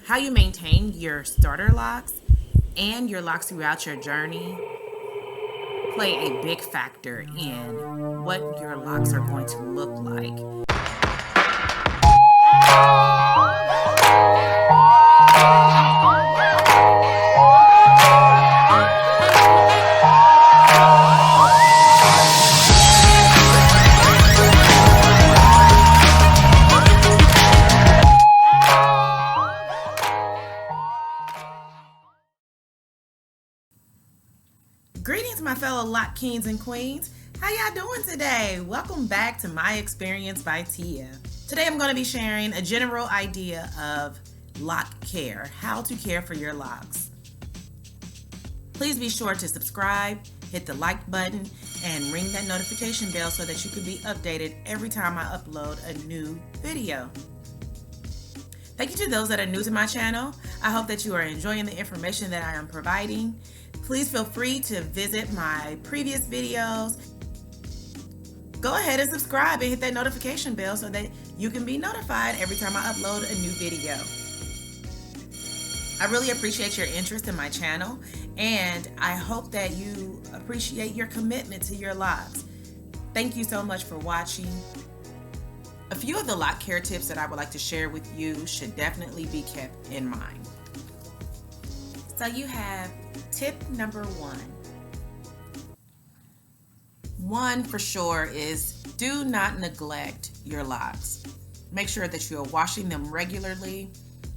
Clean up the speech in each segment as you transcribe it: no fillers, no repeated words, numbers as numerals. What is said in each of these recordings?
how you maintain your starter locks and your locks throughout your journey play a big factor in what your locks are going to look like. Greetings, my fellow Loc Kings and Queens. How y'all doing today? Welcome back to My Experience by Tia. Today I'm going to be sharing a general idea of Loc Care, how to care for your locks. Please be sure to subscribe, hit the like button, and ring that notification bell so that you can be updated every time I upload a new video. Thank you to those that are new to my channel. I hope that you are enjoying the information that I am providing. Please feel free to visit my previous videos. Go ahead and subscribe and hit that notification bell so that you can be notified every time I upload a new video. I really appreciate your interest in my channel, and I hope that you appreciate your commitment to your locks. Thank you so much for watching. A few of the Loc Care tips that I would like to share with you should definitely be kept in mind. So you have tip number one. One for sure is do not neglect your locks. Make sure that you are washing them regularly.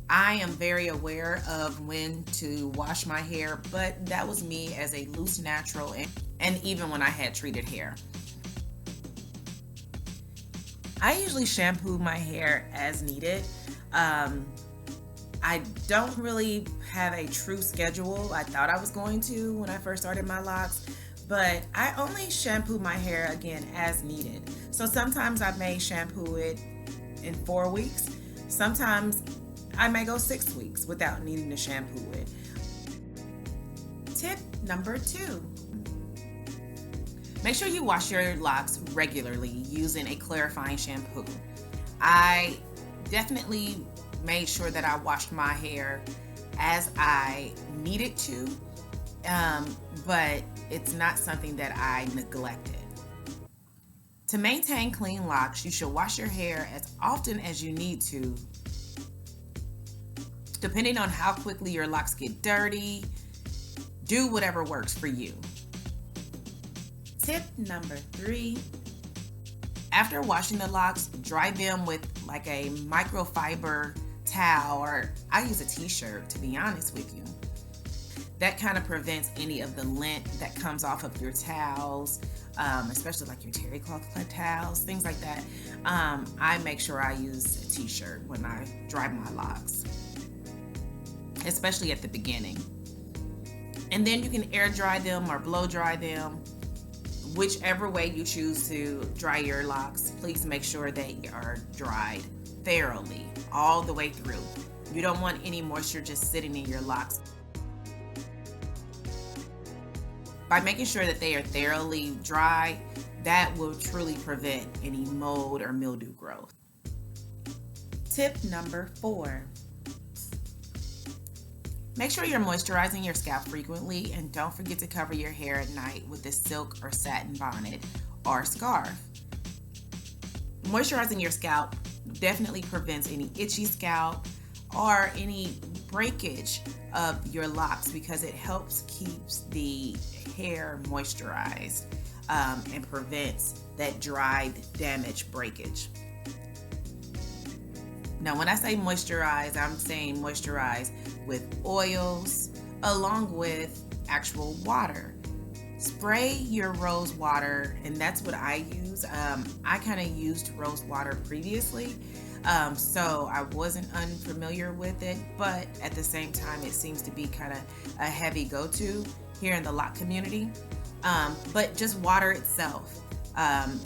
I am very aware of when to wash my hair, but that was me as a loose natural and even when I had treated hair. I usually shampoo my hair as needed. I don't really have a true schedule. I thought I was going to when I first started my locks, but I only shampoo my hair again as needed. So sometimes I may shampoo it in 4 weeks. Sometimes I may go 6 weeks without needing to shampoo it. Tip number two. Make sure you wash your locks regularly using a clarifying shampoo. I definitely made sure that I washed my hair as I needed to, but it's not something that I neglected. To maintain clean locks, you should wash your hair as often as you need to. Depending on how quickly your locks get dirty, do whatever works for you. Tip number three. After washing the locks, dry them with like a microfiber towel, or I use a t-shirt to be honest with you. That kind of prevents any of the lint that comes off of your towels, especially like your terry cloth towels, things like that. I make sure I use a t-shirt when I dry my locks, especially at the beginning. And then you can air dry them or blow dry them. Whichever way you choose to dry your locks, please make sure that you are dried thoroughly all the way through. You don't want any moisture just sitting in your locks. By making sure that they are thoroughly dry, that will truly prevent any mold or mildew growth. Tip number four. Make sure you're moisturizing your scalp frequently, and don't forget to cover your hair at night with a silk or satin bonnet or scarf. Moisturizing your scalp definitely prevents any itchy scalp or any breakage of your locks because it helps keeps the hair moisturized and prevents that dried damage breakage. Now, when I say moisturize, I'm saying moisturize with oils along with actual water. Spray your rose water, and that's what I use. I kind of used rose water previously, so I wasn't unfamiliar with it, but at the same time, it seems to be kind of a heavy go-to here in the lock community. But just water itself,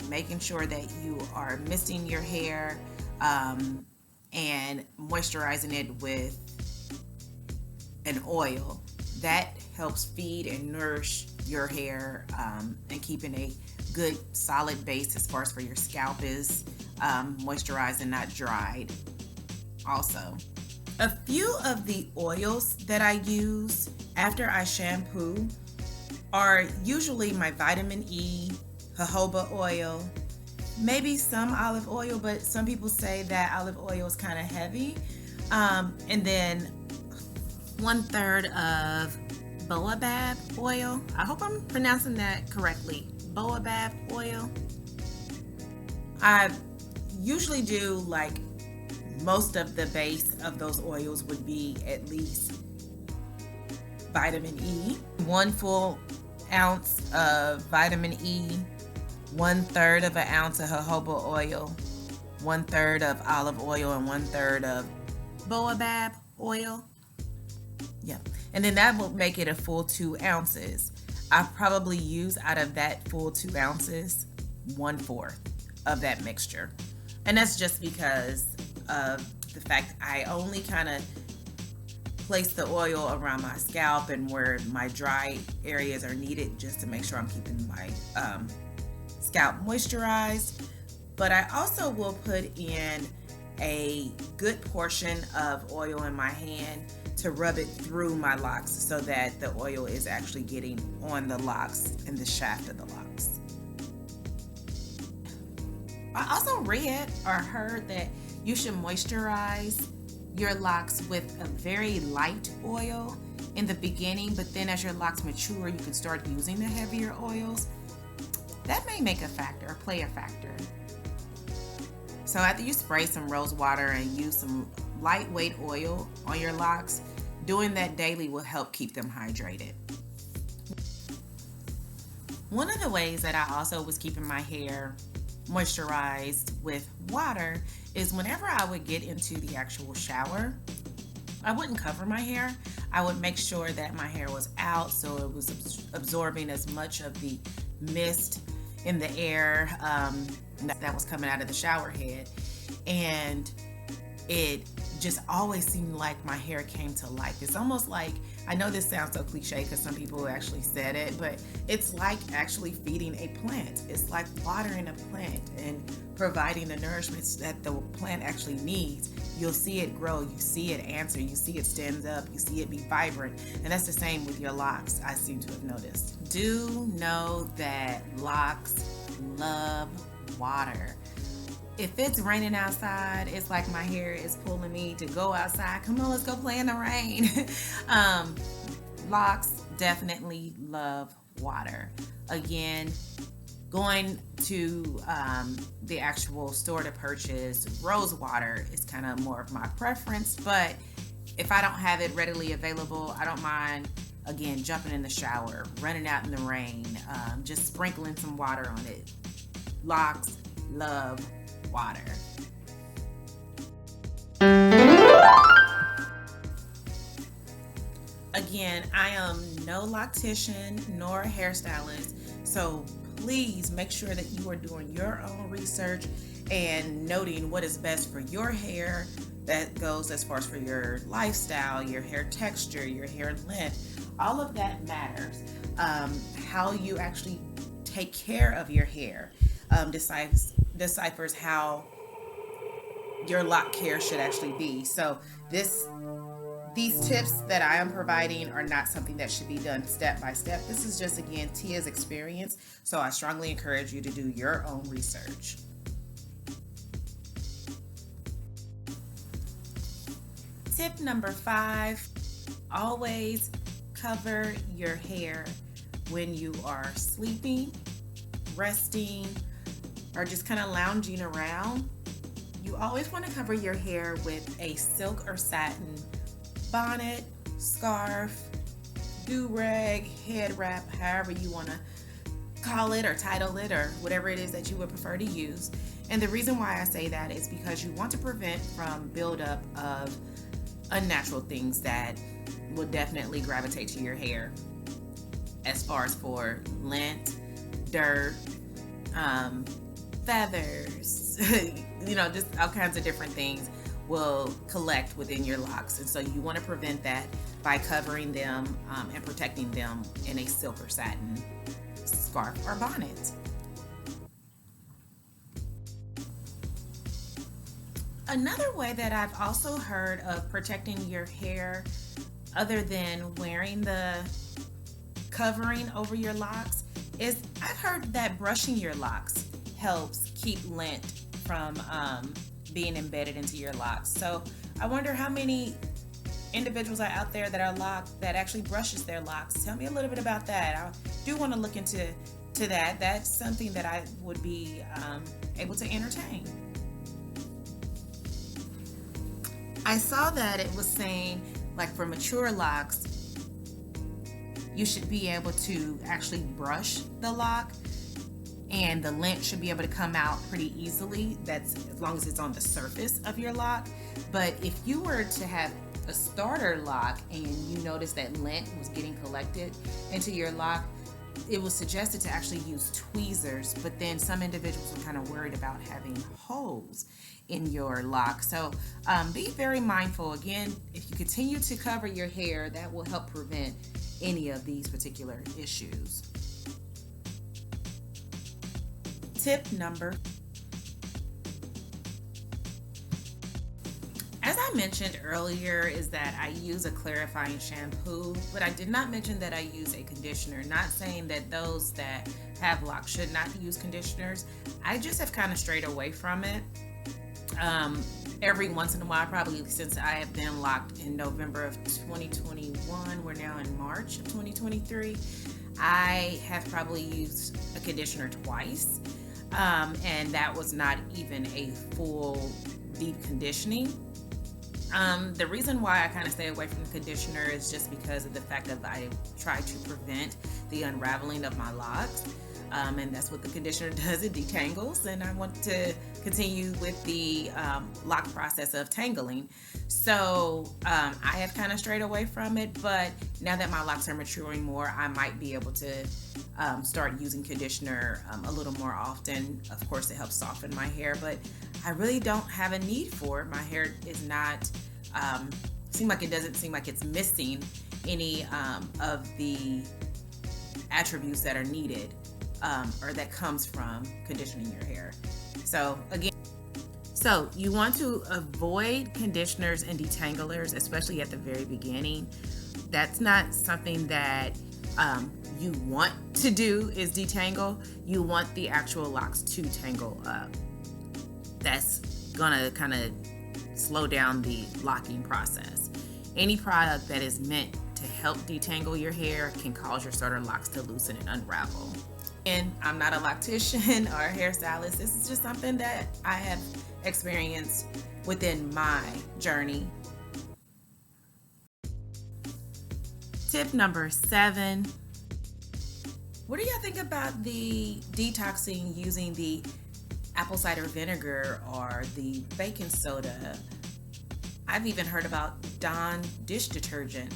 making sure that you are misting your hair, and moisturizing it with an oil that helps feed and nourish your hair, and keeping a good solid base as far as for your scalp is moisturized and not dried also. A few of the oils that I use after I shampoo are usually my vitamin E, jojoba oil, maybe some olive oil, but some people say that olive oil is kind of heavy. And then 1/3 of baobab oil. I hope I'm pronouncing that correctly. Baobab oil. I usually do like most of the base of those oils would be at least vitamin E. 1 full ounce of vitamin E, 1/3 of an ounce of jojoba oil, 1/3 of olive oil, and 1/3 of baobab oil. Yeah, and then that will make it a full 2 ounces. I probably use out of that full 2 ounces 1/4 of that mixture, and that's just because of the fact I only kind of place the oil around my scalp and where my dry areas are needed, just to make sure I'm keeping my scalp moisturized. But I also will put in a good portion of oil in my hand to rub it through my locks so that the oil is actually getting on the locks and the shaft of the locks. I also read or heard that you should moisturize your locks with a very light oil in the beginning, but then as your locks mature, you can start using the heavier oils. That may make a factor or play a factor. So after you spray some rose water and use some lightweight oil on your locks, doing that daily will help keep them hydrated. One of the ways that I also was keeping my hair moisturized with water is whenever I would get into the actual shower, I wouldn't cover my hair. I would make sure that my hair was out so it was absorbing as much of the mist in the air that was coming out of the shower head. And it just always seemed like my hair came to life. It's almost like, I know this sounds so cliche because some people actually said it, but it's like actually feeding a plant. It's like watering a plant and providing the nourishment that the plant actually needs. You'll see it grow, you see it answer, you see it stand up, you see it be vibrant. And that's the same with your locks, I seem to have noticed. Do know that locks love water. If it's raining outside, it's like my hair is pulling me to go outside. Come on, let's go play in the rain. Locks definitely love water. Again, going to the actual store to purchase rose water is kind of more of my preference, but if I don't have it readily available, I don't mind, again, jumping in the shower, running out in the rain, just sprinkling some water on it. Locks love water. Again, I am no loctician nor hairstylist, so please make sure that you are doing your own research and noting what is best for your hair. That goes as far as for your lifestyle, your hair texture, your hair length. All of that matters. How you actually take care of your hair deciphers how your loc care should actually be. So these tips that I am providing are not something that should be done step by step. This is just, again, Tia's experience. So I strongly encourage you to do your own research. Tip number 5, always cover your hair when you are sleeping, resting, or just kind of lounging around. You always want to cover your hair with a silk or satin bonnet, scarf, do-rag, head wrap, however you want to call it or title it or whatever it is that you would prefer to use. And the reason why I say that is because you want to prevent from buildup of unnatural things that will definitely gravitate to your hair, as far as for lint, dirt, feathers, just all kinds of different things will collect within your locks. And so you want to prevent that by covering them and protecting them in a silk or satin scarf or bonnet. Another way that I've also heard of protecting your hair, other than wearing the covering over your locks, is I've heard that brushing your locks helps keep lint from being embedded into your locks. So I wonder how many individuals are out there that are locked that actually brushes their locks. Tell me a little bit about that. I do want to look into that. That's something that I would be able to entertain. I saw that it was saying, like, for mature locks, you should be able to actually brush the lock and the lint should be able to come out pretty easily. That's as long as it's on the surface of your lock. But if you were to have a starter lock and you notice that lint was getting collected into your lock, it was suggested to actually use tweezers, but then some individuals were kind of worried about having holes in your lock. So be very mindful. Again, if you continue to cover your hair, that will help prevent any of these particular issues. Tip number. As I mentioned earlier, is that I use a clarifying shampoo, but I did not mention that I use a conditioner. Not saying that those that have locks should not use conditioners. I just have kind of strayed away from it. Every once in a while, probably since I have been locked in November of 2021, we're now in March of 2023, I have probably used a conditioner twice, and that was not even a full deep conditioning. The reason why I kind of stay away from the conditioner is just because of the fact that I try to prevent the unraveling of my locks. And that's what the conditioner does, it detangles, and I want to continue with the lock process of tangling. So I have kind of strayed away from it, but now that my locks are maturing more, I might be able to start using conditioner a little more often. Of course, it helps soften my hair, but I really don't have a need for it. My hair is not, it doesn't seem like it's missing any of the attributes that are needed. Or that comes from conditioning your hair. So you want to avoid conditioners and detanglers, especially at the very beginning. That's not something that you want to do, is detangle. You want the actual locks to tangle up. That's gonna kind of slow down the locking process. Any product that is meant to help detangle your hair can cause your starter locks to loosen and unravel. And I'm not a loctician or a hairstylist. This is just something that I have experienced within my journey. Tip number 7. What do y'all think about the detoxing using the apple cider vinegar or the baking soda? I've even heard about Dawn dish detergent.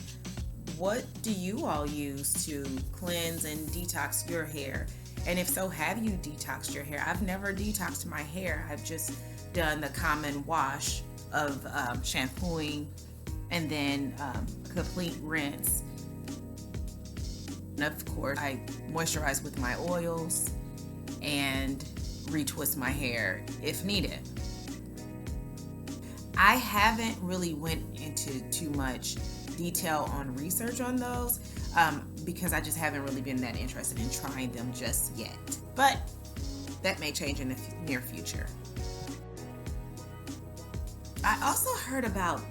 What do you all use to cleanse and detox your hair? And if so, have you detoxed your hair? I've never detoxed my hair. I've just done the common wash of shampooing and then a complete rinse. And of course, I moisturize with my oils and retwist my hair if needed. I haven't really went into too much detail on research on those because I just haven't really been that interested in trying them just yet. But that may change in the near future. I also heard about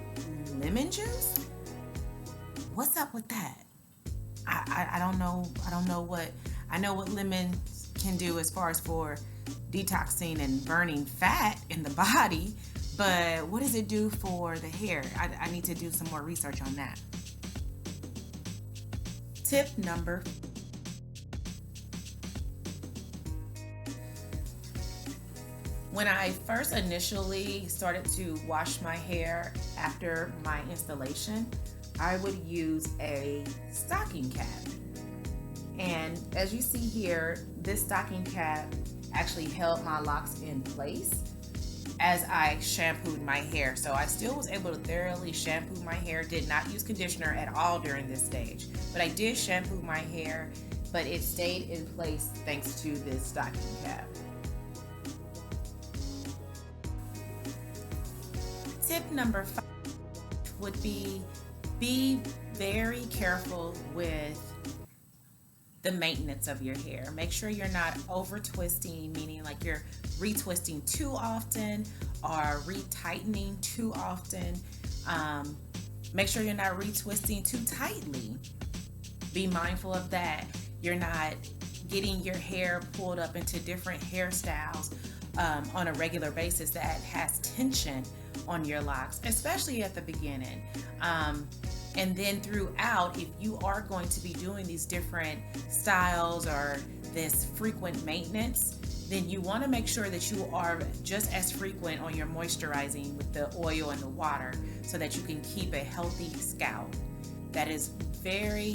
lemon juice. What's up with that? I don't know. I know what lemon can do as far as for detoxing and burning fat in the body. But what does it do for the hair? I need to do some more research on that. Tip number. When I first initially started to wash my hair after my installation, I would use a stocking cap. And as you see here, this stocking cap actually held my locks in place as I shampooed my hair. So I still was able to thoroughly shampoo my hair, did not use conditioner at all during this stage. But I did shampoo my hair, but it stayed in place thanks to this stocking cap. number 5 would be very careful with the maintenance of your hair. Make sure you're not over twisting, meaning like you're retwisting too often or retightening too often. Make sure you're not retwisting too tightly. Be mindful of that. You're not getting your hair pulled up into different hairstyles on a regular basis that has tension on your locks, especially at the beginning. And then throughout, if you are going to be doing these different styles or this frequent maintenance, then you want to make sure that you are just as frequent on your moisturizing with the oil and the water so that you can keep a healthy scalp. That is very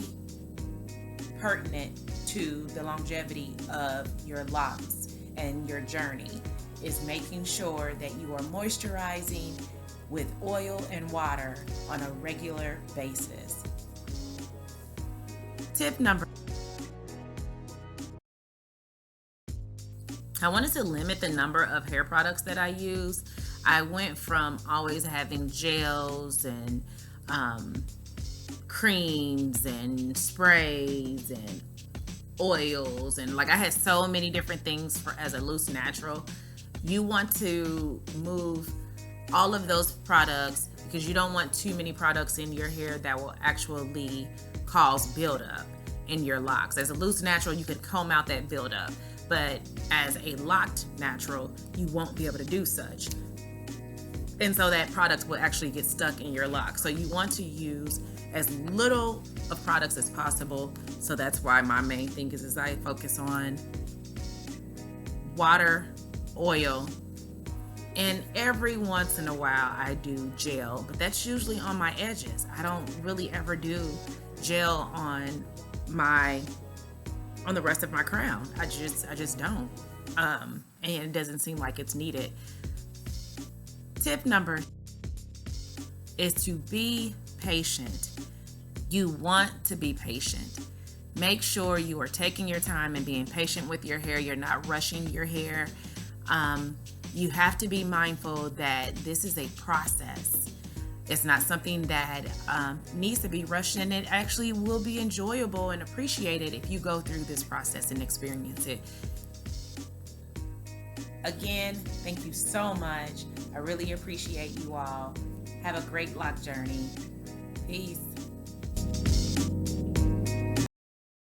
pertinent to the longevity of your locks and your journey, is making sure that you are moisturizing with oil and water on a regular basis. Tip number, I wanted to limit the number of hair products that I use. I went from always having gels and creams and sprays and oils, and like I had so many different things as a loose natural. You want to move all of those products because you don't want too many products in your hair that will actually cause buildup in your locks. As a loose natural, you can comb out that buildup, but as a locked natural, you won't be able to do such. And so that product will actually get stuck in your locks. So you want to use as little of products as possible. So that's why my main thing is I focus on water, oil, and every once in a while I do gel, but that's usually on my edges. I don't really ever do gel on the rest of my crown. I just don't. And it doesn't seem like it's needed. Tip number is to be patient. You want to be patient. Make sure you are taking your time and being patient with your hair. You're not rushing your hair. You have to be mindful that this is a process. It's not something that needs to be rushed, and it actually will be enjoyable and appreciated if you go through this process and experience it. Again, thank you so much. I really appreciate you all. Have a great lock journey. Peace.